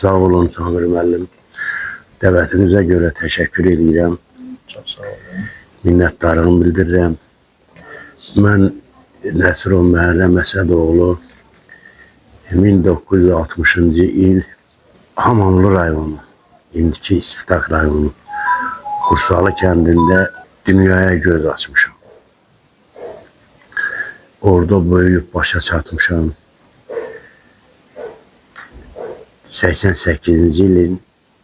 Sağ olun Samir müəllim. Dəvətinizə görə təşəkkür edirəm. Çox sağ olun. Minnətdarlığımı bildirirəm. Mən Nəsirov Məhərrəm Əsədoğlu 1960-cı il Hamamlı rayonu, indiki İspitaq rayonu Qursalı kəndində dünyaya göz açmışam. Orada böyüyüb başa çatmışam. 88-ci ilin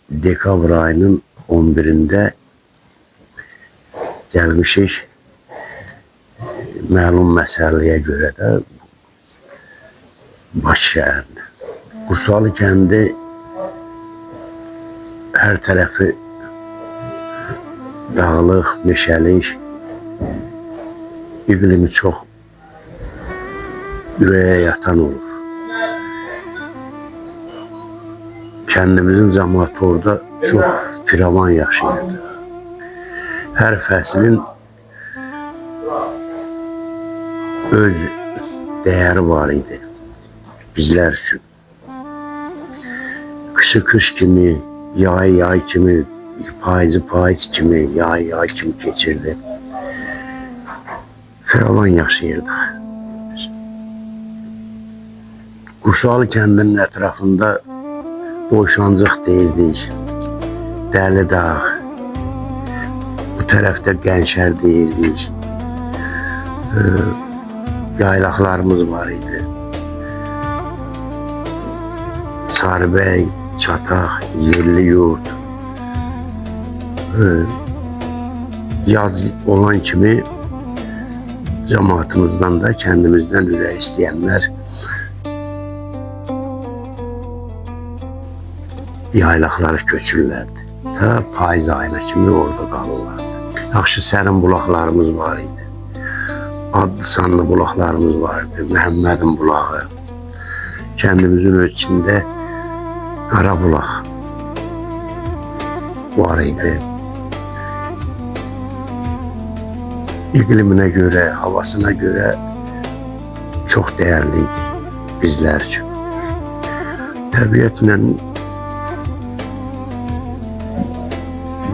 dekabr ayının 11-də gəlmişik. Məlum məsələyə görə də Bakı şəhərində. Qursalı kəndi hər tərəfi dağlıq, meşəlik, iqlimi çox ürəyə yatan olur. Kəndimizin cəmaatı orada çox firavan yaşayırdı. Hər fəslin öz dəyəri var idi bizlər üçün. Kışı kış kimi, yay yay kimi, payızı payız kimi, yay yay kimi keçirdi. Firavan yaşayırdıq. Qursalı kəndinin ətrafında Boşancıq deyirdik, Dəli Dağ, bu tərəfdə Gənşər deyirdik, yaylaqlarımız var idi. Sarıbəy, Çataq, Yerli Yurt. Yaz olan kimi cəmaatımızdan da kəndimizdən ürək istəyənlər yaylaqları köçürlərdi. Ta payız ayına kimi orada qalırlardı. Yaxşı sərin bulaqlarımız var idi. Adlı sanlı bulaqlarımız vardı. Məhəmmədin bulağı. Kəndimizin ölçündə Qara bulaq var idi. İqliminə görə, havasına görə çox dəyərli idi bizlər üçün. Təbiətlə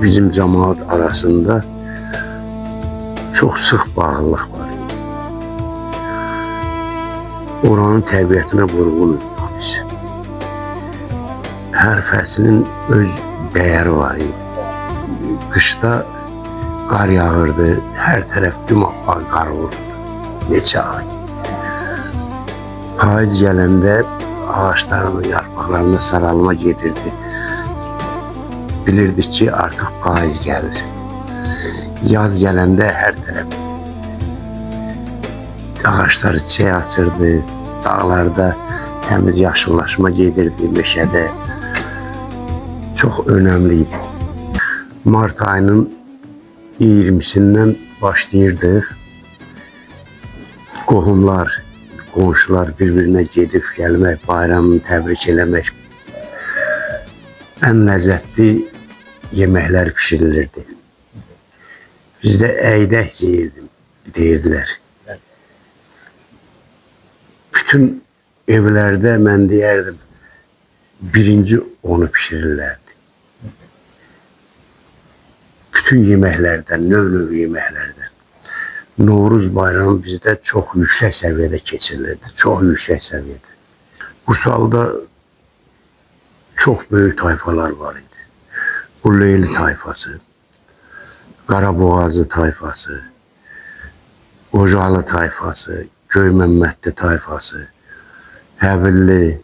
bizim cəmaat arasında çox sıx bağlılıq var idi. Oranın təbiətinə vurğun idik biz. Hər fəslin öz dəyəri var idi. Qışda qar yağırdı, hər tərəf dümağ qar olurdu. Neçə ay. Payız gələndə ağaçların yarpaqlarında saralma gedirdi. Bilirdik ki, artıq payız gəlir. Yaz gələndə hər tərəf ağaçlar çiçək açırdı, dağlarda təmiz yaşıllaşma gedirdi, meşədə. Çox önəmli idi. Mart ayının 20-sindən başlayırdıq. Qohumlar, qonşular bir-birinə gedib gəlmək, bayramını təbrik eləmək. Ən ləzzətli yeməklər pişirilirdi. Bizdə əydək deyirdilər. Bütün evlərdə mən deyərdim, birinci onu pişirirlərdi. Bütün yeməklərdən, növ-növ yeməklərdən. Novruz bayramı bizdə çox yüksək səviyyədə keçirilirdi. Çox yüksək səviyyədə. Qursalda çox böyük tayfalar var idi. Qulleyli tayfası, Qaraboğazı tayfası, Qocalı tayfası, Göyməmmədli tayfası, Həbilli,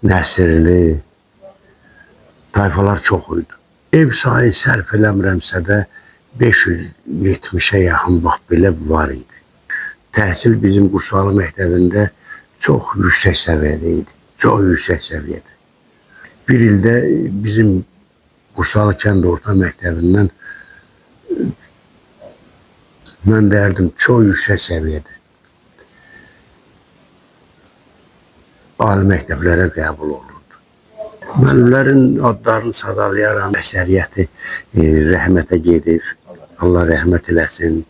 Nəsirli tayfalar çox idi. Ev sayı sərf eləmirəmsə də 570-ə yaxın bax belə var idi. Təhsil bizim Qursalı məktəbində çox yüksək səviyyədə idi. Çox yüksək səviyyədə. Bir ildə bizim Qursalı kənd orta məktəbindən mən deyərdim çox yüksək səviyyədə. Ali məktəblərə qəbul olurdu. Müəllimlərin adlarını sadalayaram. Əksəriyyəti rəhmətə gedib. Allah rəhmət eləsin.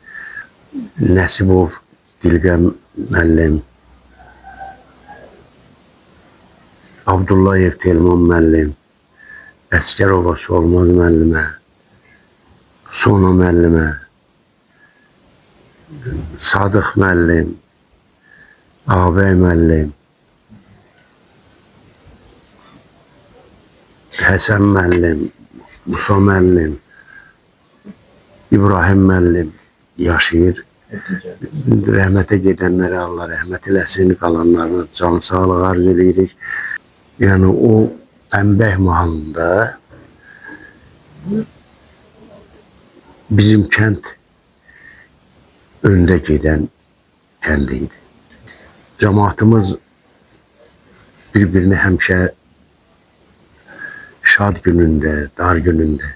Nəsibov Dilqəm müəllim, Abdullayev Telman müəllim, Əskərova Solmaz müəllimə, Sona müəllimə, Sadıq müəllim, Ağabey müəllim, Həsən müəllim, Musa müəllim, İbrahim müəllim yaşayır. Rəhmətə gedənlərə Allah rəhmət eləsin, qalanlarına can sağlıq arz edirik. Yəni o Əmbək mahalında bizim kənd öndə gedən kənd idi. Cəmaatımız bir-birini həmişə şad günündə, dar günündə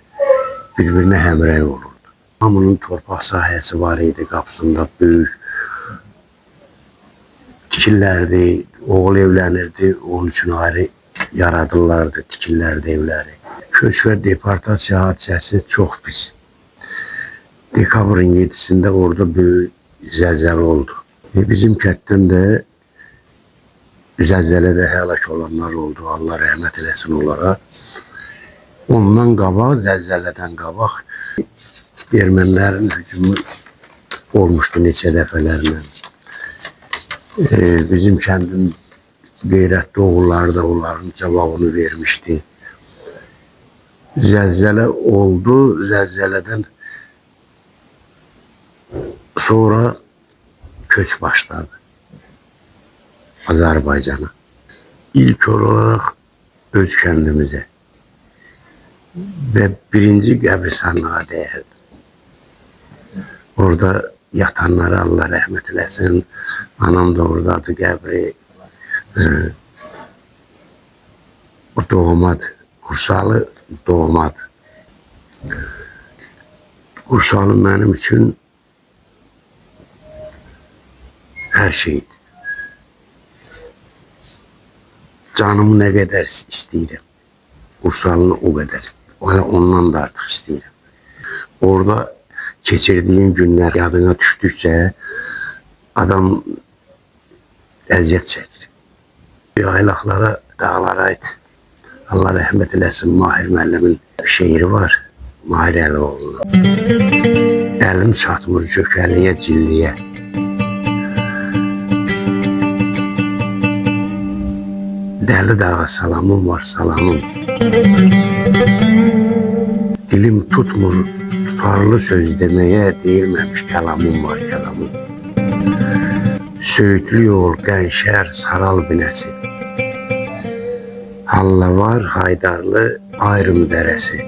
bir-birinə həmrəy olurdu. Hamının torpaq sahəsi var idi, qapısında böyük tikirlərdi, oğul evlənirdi, onun üçün ayrı yaradırlardı, tikirlərdi evləri. Köç və deportasiya hadisəsi çox pis. Dekabrın 7-sində orada böyük zəlzələ oldu. Bizim kənddən də zəlzələdə həlak olanlar oldu, Allah rəhmət eləsin onlara. Ondan qabaq, zəlzələdən qabaq ermənilərin hücumu olmuşdu neçə dəfələrlə. Bizim kəndin qeyrətli oğulları da onların cavabını vermişdi. Zəlzələ oldu, zəlzələdən sonra köç başladı Azərbaycana. İlk olarak öz kəndimizə və birinci qəbristanlığa dəyərdi. Orada yatanlara Allah rəhmət eləsin. Anam da oradadır qəbri. O doğmadı. Qursalı doğmadı. Qursalı mənim üçün hər şeydir. Canımı nə qədər istəyirəm. Qursalını o qədər. Ondan da artıq istəyirəm. Orada keçirdiğin günler yadına düştükçe adam əziyyət çəkir. Yaylaqlara, dağlara ait. Allah rəhmət eləsin, Mahir müəllimin şeiri var. Mahir Əlioğlu'nun. Əlim çatmır cökəliyə, cilliyə. Dəli dağa salamım var, salamım. Dilim tutmur tutarlı söz demeye değilmemiş kəlamım var, kəlamım. Söğütlü yol, Qənşər, Saral binəsi. Hallavar, Haydarlı, Ayrım dərəsi.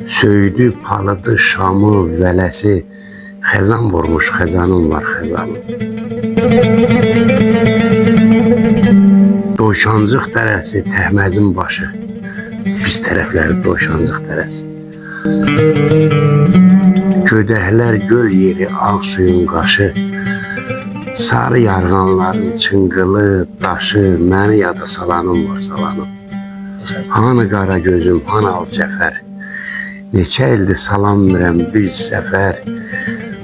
Söydü, palıdı, Şamı, Vələsi. Xəzan vurmuş, xəzanım var, xəzanım. Doşancıq dərəsi, Təhməzin başı. Biz tərəfləri Doşancıq dərəsi. Gödəklər göl yeri, ağ suyun qaşı. Sarı yarğanların çıngılı, daşı. Məni yada salanım var, salanım. Hanı qara gözüm, hanı al cəfər. Neçə ildir salanmırəm bir səfər.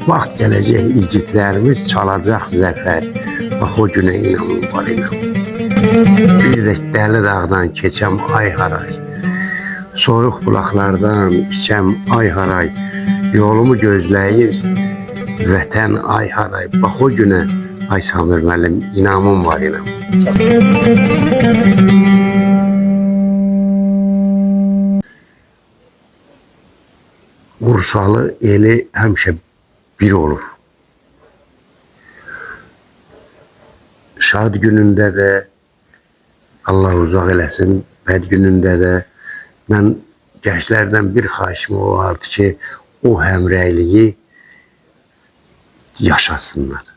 Vaxt gələcək igidlərimiz çalacaq zəfər. Bax o günə inanım var, inanım. Bir də Dəli dağdan keçəm ay haray. Soyuq bulaqlardan içəm ay haray. Yolumu gözləyir vətən ay haray. Bax o günə ay Samir müəllim, inamım var, inam. Qursalı eli həmişə bir olur. Şad günündə də Allah uzaq eləsin, bəd günündə də mən gənclərdən bir xahişim olardı ki, o həmrəyliyi yaşasınlar.